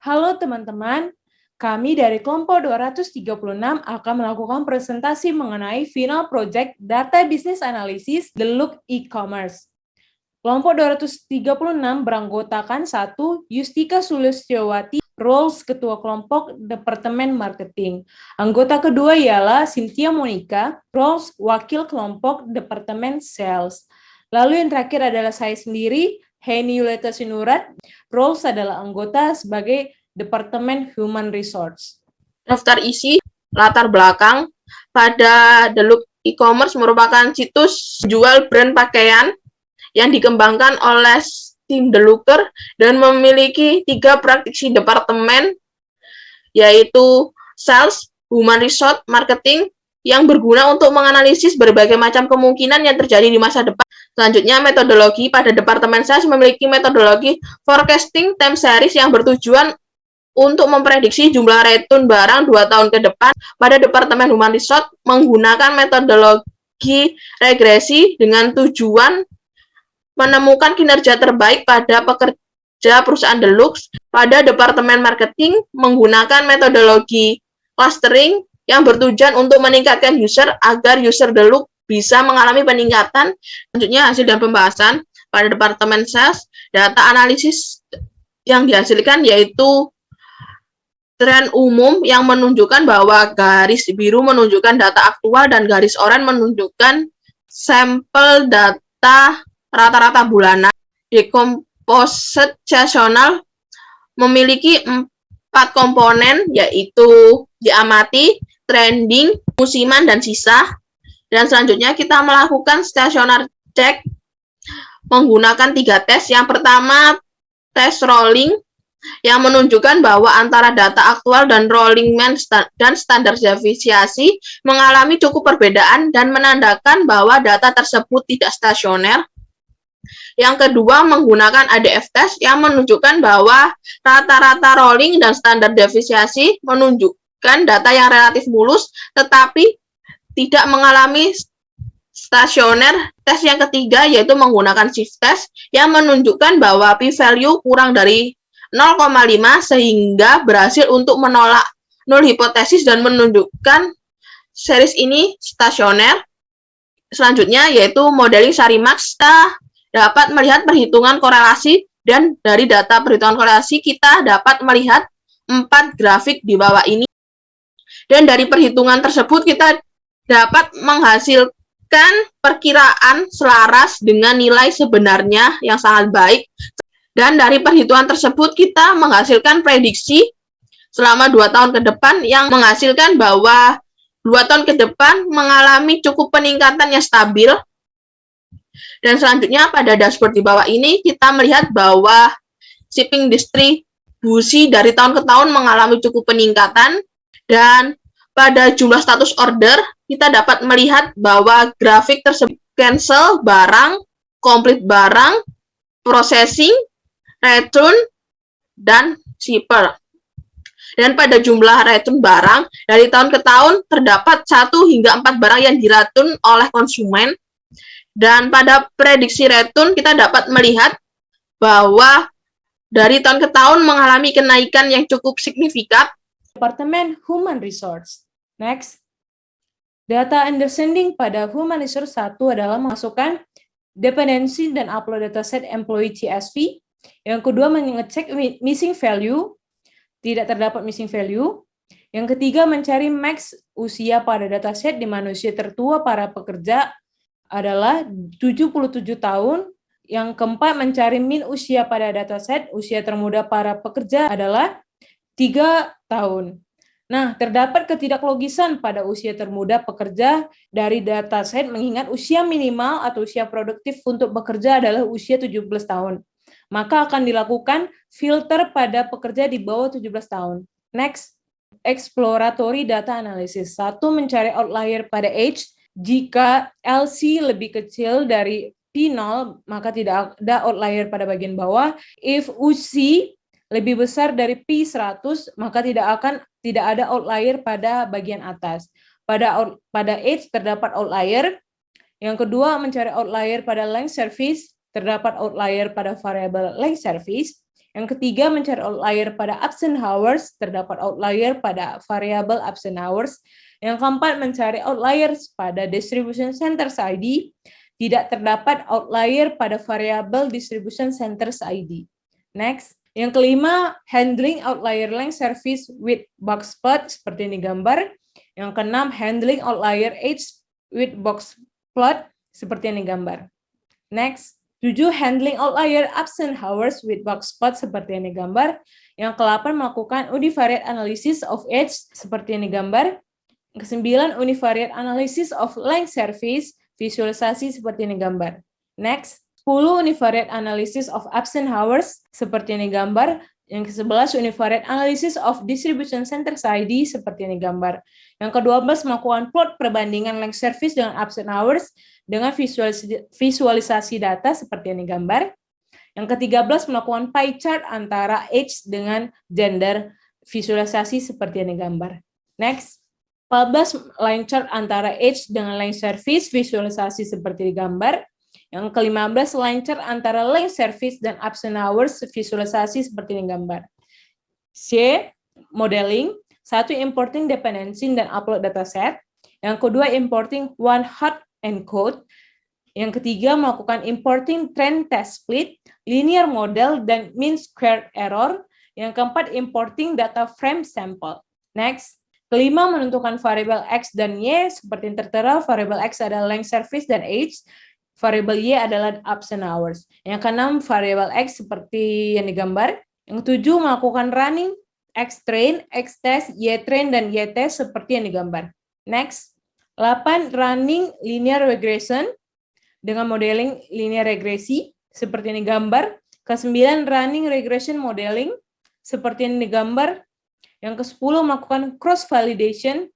Halo teman-teman, kami dari kelompok 236 akan melakukan presentasi mengenai final project Data Business Analysis The Look E-Commerce. Kelompok 236 beranggotakan 1. Yustika Sulistyowati, roles Ketua Kelompok Departemen Marketing. Anggota kedua ialah Cynthia Monica, roles Wakil Kelompok Departemen Sales. Lalu yang terakhir adalah saya sendiri, Heni Yuleta Sinurat, roles adalah anggota sebagai Departemen Human Resource. Daftar isi, latar belakang. Pada The Look E-Commerce merupakan situs jual brand pakaian yang dikembangkan oleh tim The Looker dan memiliki 3 praktisi departemen, yaitu Sales, Human Resource, Marketing, yang berguna untuk menganalisis berbagai macam kemungkinan yang terjadi di masa depan. Selanjutnya, metodologi. Pada Departemen Sales memiliki metodologi forecasting time series yang bertujuan untuk memprediksi jumlah return barang 2 tahun ke depan. Pada Departemen Human Resource menggunakan metodologi regresi dengan tujuan menemukan kinerja terbaik pada pekerja perusahaan Deluxe. Pada Departemen Marketing menggunakan metodologi clustering yang bertujuan untuk meningkatkan user agar user Deluxe bisa mengalami peningkatan. Selanjutnya, hasil dan pembahasan. Pada Departemen Sales, data analisis yang dihasilkan yaitu tren umum yang menunjukkan bahwa garis biru menunjukkan data aktual dan garis oranye menunjukkan sampel data rata-rata bulanan. Decomposite seasonal memiliki 4 komponen, yaitu diamati, trending, musiman, dan sisa. Dan selanjutnya kita melakukan stationer check menggunakan 3 tes. Yang pertama, tes rolling yang menunjukkan bahwa antara data aktual dan rolling mean dan standar deviasi mengalami cukup perbedaan dan menandakan bahwa data tersebut tidak stasioner. Yang kedua, menggunakan ADF test yang menunjukkan bahwa rata-rata rolling dan standar deviasi menunjukkan data yang relatif mulus tetapi tidak mengalami stasioner. Tes yang ketiga yaitu menggunakan shift test yang menunjukkan bahwa p-value kurang dari 0,5 sehingga berhasil untuk menolak null hipotesis dan menunjukkan series ini stasioner. Selanjutnya yaitu modeling Sarimax. Kita dapat melihat perhitungan korelasi dan dari data perhitungan korelasi kita dapat melihat 4 grafik di bawah ini. Dan dari perhitungan tersebut kita dapat menghasilkan perkiraan selaras dengan nilai sebenarnya yang sangat baik. Dan dari perhitungan tersebut kita menghasilkan prediksi selama 2 tahun ke depan yang menghasilkan bahwa 2 tahun ke depan mengalami cukup peningkatan yang stabil. Dan selanjutnya pada dashboard di bawah ini kita melihat bahwa shipping distribusi dari tahun ke tahun mengalami cukup peningkatan. Dan pada jumlah status order kita dapat melihat bahwa grafik tersebut cancel barang, complete barang, processing, return, dan shipper. Dan pada jumlah return barang, dari tahun ke tahun terdapat 1 hingga 4 barang yang direturn oleh konsumen. Dan pada prediksi return kita dapat melihat bahwa dari tahun ke tahun mengalami kenaikan yang cukup signifikan. Departemen Human Resource. Next. Data understanding pada Human Resource 1 adalah memasukkan dependency dan upload dataset employee CSV. Yang kedua, mengecek missing value, tidak terdapat missing value. Yang ketiga, mencari max usia pada dataset di mana usia tertua para pekerja adalah 77 tahun. Yang keempat, mencari min usia pada dataset, usia termuda para pekerja adalah 3 tahun. Nah, terdapat ketidaklogisan pada usia termuda pekerja dari dataset mengingat usia minimal atau usia produktif untuk bekerja adalah usia 17 tahun. Maka akan dilakukan filter pada pekerja di bawah 17 tahun. Next, exploratory data analysis. 1, mencari outlier pada age. Jika LC lebih kecil dari P0, maka tidak ada outlier pada bagian bawah. If UC lebih besar dari P100, maka tidak ada outlier pada bagian atas. Pada age terdapat outlier. Yang kedua, mencari outlier pada length service. Terdapat outlier pada variable length service. Yang ketiga, mencari outlier pada absent hours, terdapat outlier pada variable absent hours. Yang keempat, mencari outliers pada distribution centers ID, tidak terdapat outlier pada variable distribution centers ID. Next, yang kelima, handling outlier length service with box plot, seperti ini gambar. Yang keenam, handling outlier age with box plot, seperti ini gambar. Next, 7. Handling outlier absent hours with box plot, seperti ini gambar. Yang ke-8, melakukan univariate analysis of age, seperti ini gambar. Yang ke-9, univariate analysis of length service, visualisasi seperti ini gambar. Next, 10. Univariate analysis of absent hours, seperti ini gambar. Yang ke-11, univariate analysis of distribution centers ID, seperti ini gambar. Yang ke-12, melakukan plot perbandingan length service dengan absent hours dengan visualisasi data, seperti ini gambar. Yang ke-13, melakukan pie chart antara age dengan gender, visualisasi seperti ini gambar. Next, 14, line chart antara age dengan length service, visualisasi seperti ini gambar. Yang ke-15, line chart antara length service dan absent hours, visualisasi seperti ini gambar. C. Modeling. 1. Importing dependency dan upload dataset. Yang kedua, importing one hot encode. Yang ketiga, melakukan importing trend test split, linear model, dan mean squared error. Yang keempat, importing data frame sample. Next. Kelima, menentukan variabel X dan Y, seperti yang tertera, variabel X adalah length service dan age, variabel Y adalah absent hours. Yang keenam, variabel X seperti yang digambar. Yang ketujuh, melakukan running X train, X test, Y train, dan Y test seperti yang digambar. Next. 8. Running linear regression dengan modeling linear regresi seperti yang digambar. Ke-9, running regression modeling seperti yang digambar. Yang ke-10, melakukan cross validation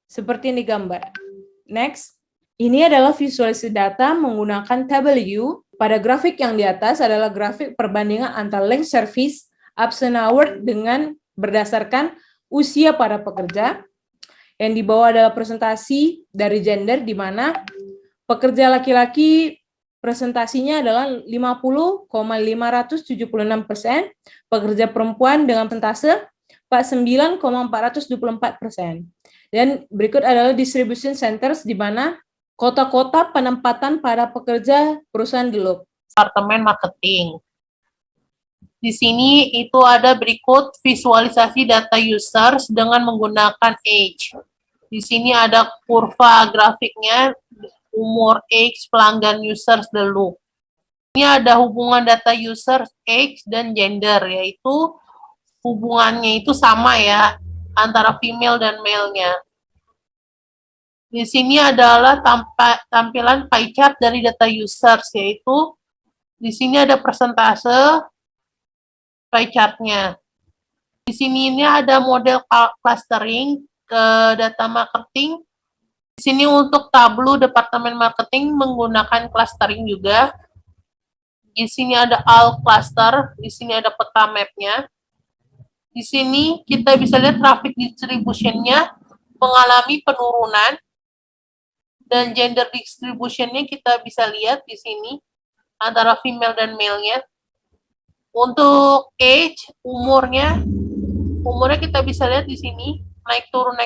seperti yang digambar. Next. Ini adalah visualisasi data menggunakan tabel U. Pada grafik yang di atas adalah grafik perbandingan antara length service, absent hour dengan berdasarkan usia para pekerja. Yang di bawah adalah presentasi dari gender, di mana pekerja laki-laki presentasinya adalah 50,576%, pekerja perempuan dengan persentase 49,424%. Dan berikut adalah distribution centers, di mana kota-kota penempatan para pekerja perusahaan Deloitte. Departemen marketing. Di sini itu ada berikut visualisasi data users dengan menggunakan age. Di sini ada kurva grafiknya, umur, age, pelanggan users Deloitte. Ini ada hubungan data users, age, dan gender, yaitu hubungannya itu sama ya, antara female dan male-nya. Di sini adalah tampilan pie chart dari data users, yaitu di sini ada persentase pie chart-nya. Di sini ini ada model clustering ke data marketing. Di sini untuk tableau departemen marketing menggunakan clustering juga. Di sini ada all cluster, di sini ada peta map-nya. Di sini kita bisa lihat traffic distribution-nya mengalami penurunan. Dan gender distribution-nya kita bisa lihat di sini antara female dan male-nya. Untuk age, umurnya kita bisa lihat di sini naik turun.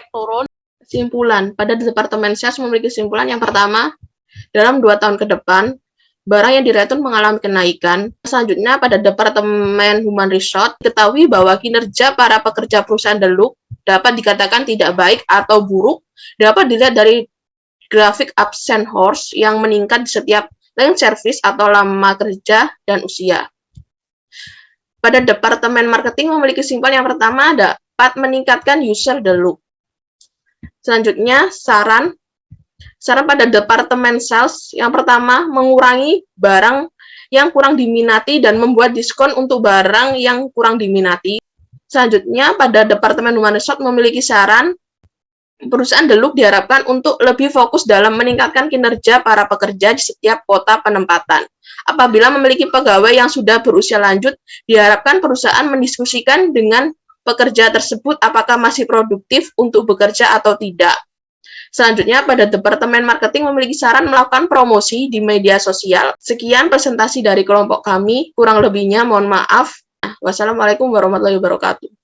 Kesimpulan, pada Departemen Sales memiliki kesimpulan yang pertama, dalam 2 tahun ke depan, barang yang direturn mengalami kenaikan. Selanjutnya, pada Departemen Human Resource, ketahui bahwa kinerja para pekerja perusahaan Deloitte dapat dikatakan tidak baik atau buruk, dapat dilihat dari grafik absent hours yang meningkat di setiap length service atau lama kerja dan usia. Pada Departemen Marketing memiliki kesimpulan yang pertama, dapat meningkatkan user Deloitte. Selanjutnya, saran pada Departemen Sales yang pertama, mengurangi barang yang kurang diminati dan membuat diskon untuk barang yang kurang diminati. Selanjutnya, pada Departemen Human Resource memiliki saran, perusahaan Deloitte diharapkan untuk lebih fokus dalam meningkatkan kinerja para pekerja di setiap kota penempatan. Apabila memiliki pegawai yang sudah berusia lanjut, diharapkan perusahaan mendiskusikan dengan pekerja tersebut apakah masih produktif untuk bekerja atau tidak. Selanjutnya, pada Departemen Marketing memiliki saran melakukan promosi di media sosial. Sekian presentasi dari kelompok kami, kurang lebihnya mohon maaf. Wassalamualaikum warahmatullahi wabarakatuh.